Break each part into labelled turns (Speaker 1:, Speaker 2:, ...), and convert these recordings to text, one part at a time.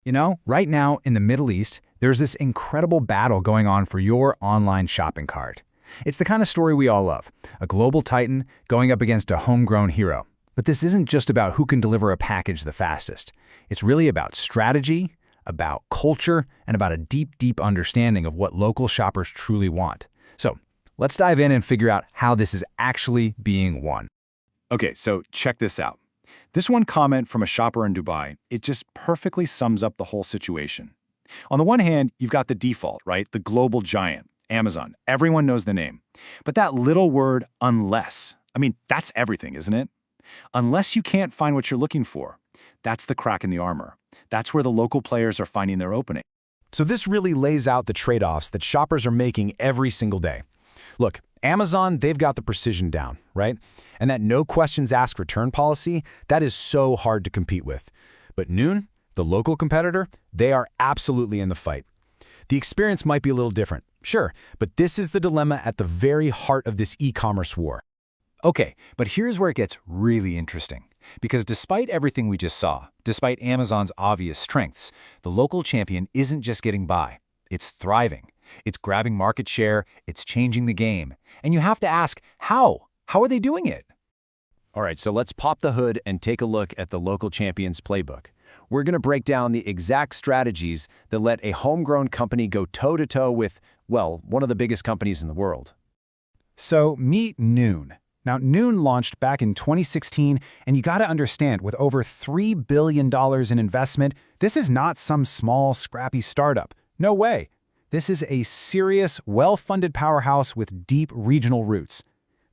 Speaker 1: You know, right now in the Middle East, there's this incredible battle going on for your online shopping cart. It's the kind of story we all love, a global titan going up against a homegrown hero. But this isn't just about who can deliver a package the fastest. It's really about strategy, about culture, and about a deep, deep understanding of what local shoppers truly want. So let's dive in and figure out how this is actually being won.
Speaker 2: Okay, so check this out. This one comment from a shopper in Dubai, it just perfectly sums up the whole situation. On the one hand, you've got the default, right? The global giant, Amazon. Everyone knows the name. But that little word, unless, that's everything, isn't it? Unless you can't find what you're looking for, that's the crack in the armor. That's where the local players are finding their opening.
Speaker 3: So this really lays out the trade-offs that shoppers are making every single day. Look, Amazon, they've got the precision down, right? And that no questions asked return policy, that is so hard to compete with. But Noon, the local competitor, they are absolutely in the fight. The experience might be a little different, sure, but this is the dilemma at the very heart of this e-commerce war.
Speaker 4: Okay, but here's where it gets really interesting. Because despite everything we just saw, despite Amazon's obvious strengths, the local champion isn't just getting by. It's thriving. It's grabbing market share. It's changing the game. And you have to ask, how? How are they doing it?
Speaker 3: All right, so let's pop the hood and take a look at the local champion's playbook. We're going to break down the exact strategies that let a homegrown company go toe-to-toe with, well, one of the biggest companies in the world.
Speaker 1: So meet Noon. Now, Noon launched back in 2016, and you gotta understand, with over $3 billion in investment, this is not some small, scrappy startup. No way. This is a serious, well-funded powerhouse with deep regional roots.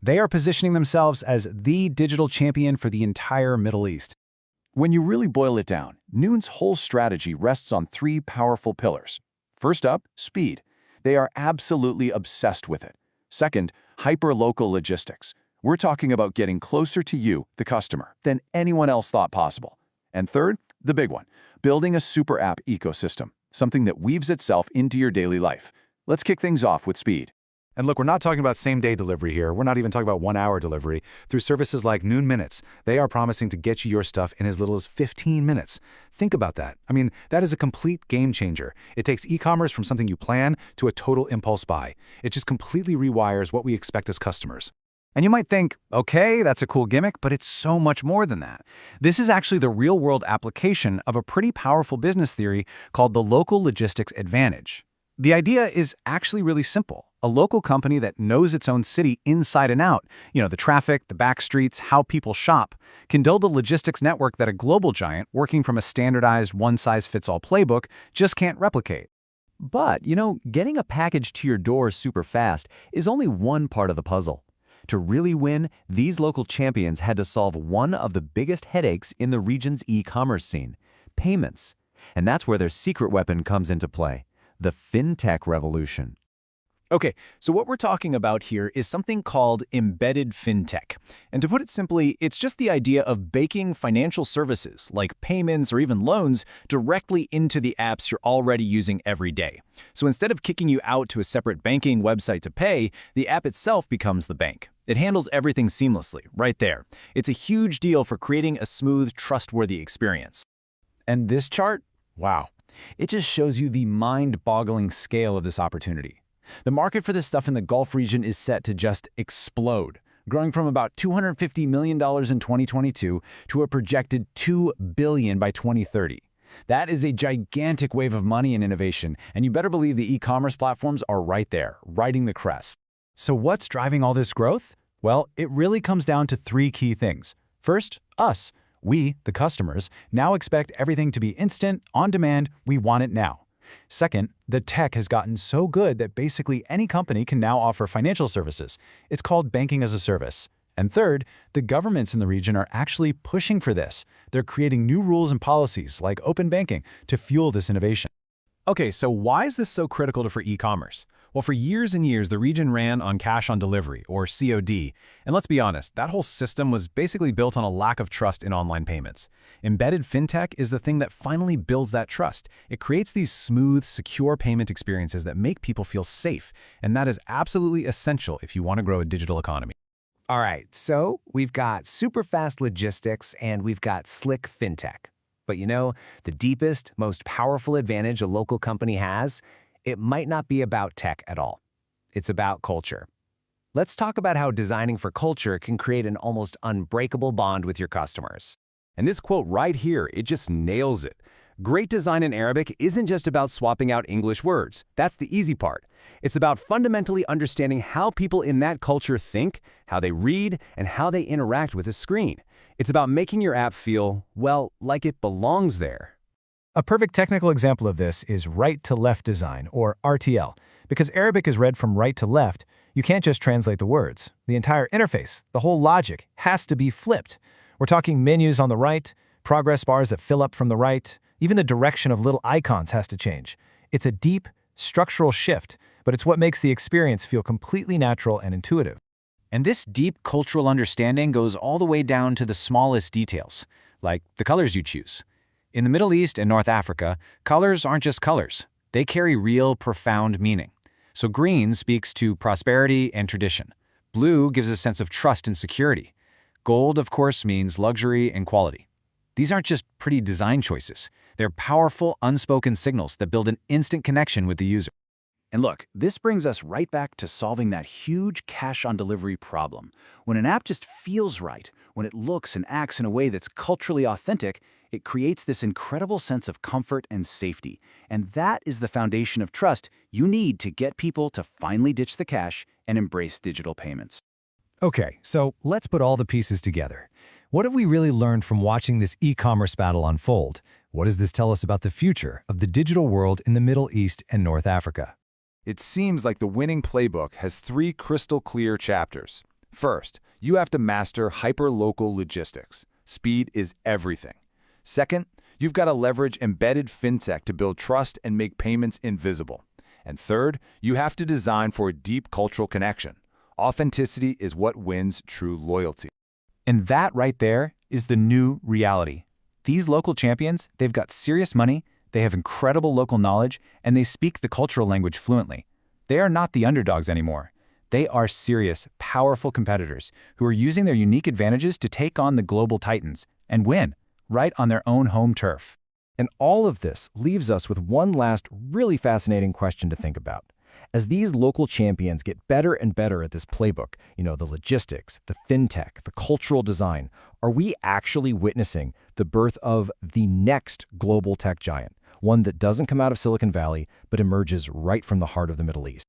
Speaker 1: They are positioning themselves as the digital champion for the entire Middle East.
Speaker 2: When you really boil it down, Noon's whole strategy rests on three powerful pillars. First up, speed. They are absolutely obsessed with it. Second, hyper-local logistics. We're talking about getting closer to you, the customer, than anyone else thought possible. And third, the big one, building a super app ecosystem, something that weaves itself into your daily life. Let's kick things off with speed.
Speaker 3: And look, we're not talking about same-day delivery here. We're not even talking about one-hour delivery. Through services like Noon Minutes, they are promising to get you your stuff in as little as 15 minutes. Think about that. That is a complete game changer. It takes e-commerce from something you plan to a total impulse buy. It just completely rewires what we expect as customers.
Speaker 4: And you might think, okay, that's a cool gimmick, but it's so much more than that. This is actually the real-world application of a pretty powerful business theory called the local logistics advantage. The idea is actually really simple. A local company that knows its own city inside and out, the traffic, the back streets, how people shop, can build a logistics network that a global giant working from a standardized one-size-fits-all playbook just can't replicate.
Speaker 5: But, getting a package to your door super fast is only one part of the puzzle. To really win, these local champions had to solve one of the biggest headaches in the region's e-commerce scene, payments. And that's where their secret weapon comes into play, the FinTech revolution.
Speaker 4: Okay, so what we're talking about here is something called embedded fintech. And to put it simply, it's just the idea of baking financial services, like payments or even loans, directly into the apps you're already using every day. So instead of kicking you out to a separate banking website to pay, the app itself becomes the bank. It handles everything seamlessly, right there. It's a huge deal for creating a smooth, trustworthy experience.
Speaker 3: And this chart? Wow. It just shows you the mind-boggling scale of this opportunity. The market for this stuff in the Gulf region is set to just explode, growing from about $250 million in 2022 to a projected $2 billion by 2030. That is a gigantic wave of money and innovation, and you better believe the e-commerce platforms are right there, riding the crest.
Speaker 1: So what's driving all this growth? Well, it really comes down to three key things. First, us. We, the customers, now expect everything to be instant, on demand, we want it now. Second, the tech has gotten so good that basically any company can now offer financial services. It's called banking as a service. And third, the governments in the region are actually pushing for this. They're creating new rules and policies like open banking to fuel this innovation.
Speaker 3: Okay, so why is this so critical for e-commerce? Well, for years and years, the region ran on cash on delivery, or COD. And let's be honest, that whole system was basically built on a lack of trust in online payments. Embedded fintech is the thing that finally builds that trust. It creates these smooth, secure payment experiences that make people feel safe. And that is absolutely essential if you want to grow a digital economy.
Speaker 6: All right, so we've got super fast logistics and we've got slick fintech.
Speaker 5: But the deepest, most powerful advantage a local company has, it might not be about tech at all. It's about culture. Let's talk about how designing for culture can create an almost unbreakable bond with your customers.
Speaker 3: And this quote right here, it just nails it. Great design in Arabic isn't just about swapping out English words. That's the easy part. It's about fundamentally understanding how people in that culture think, how they read, and how they interact with a screen. It's about making your app feel, well, like it belongs there.
Speaker 1: A perfect technical example of this is right-to-left design, or RTL. Because Arabic is read from right to left, you can't just translate the words. The entire interface, the whole logic, has to be flipped. We're talking menus on the right, progress bars that fill up from the right, even the direction of little icons has to change. It's a deep, structural shift, but it's what makes the experience feel completely natural and intuitive.
Speaker 2: And this deep cultural understanding goes all the way down to the smallest details, like the colors you choose. In the Middle East and North Africa, colors aren't just colors. They carry real, profound meaning. So green speaks to prosperity and tradition. Blue gives a sense of trust and security. Gold, of course, means luxury and quality. These aren't just pretty design choices. They're powerful, unspoken signals that build an instant connection with the user.
Speaker 3: And look, this brings us right back to solving that huge cash-on-delivery problem. When an app just feels right, when it looks and acts in a way that's culturally authentic, it creates this incredible sense of comfort and safety. And that is the foundation of trust you need to get people to finally ditch the cash and embrace digital payments.
Speaker 1: Okay, so let's put all the pieces together. What have we really learned from watching this e-commerce battle unfold? What does this tell us about the future of the digital world in the Middle East and North Africa?
Speaker 6: It seems like the winning playbook has 3 crystal-clear chapters. First, you have to master hyper-local logistics. Speed is everything. Second, you've got to leverage embedded FinTech to build trust and make payments invisible. And third, you have to design for a deep cultural connection. Authenticity is what wins true loyalty.
Speaker 1: And that right there is the new reality. These local champions, they've got serious money, they have incredible local knowledge, and they speak the cultural language fluently. They are not the underdogs anymore. They are serious, powerful competitors who are using their unique advantages to take on the global titans and win, right on their own home turf.
Speaker 5: And all of this leaves us with one last really fascinating question to think about. As these local champions get better and better at this playbook, the logistics, the fintech, the cultural design, are we actually witnessing the birth of the next global tech giant, one that doesn't come out of Silicon Valley, but emerges right from the heart of the Middle East?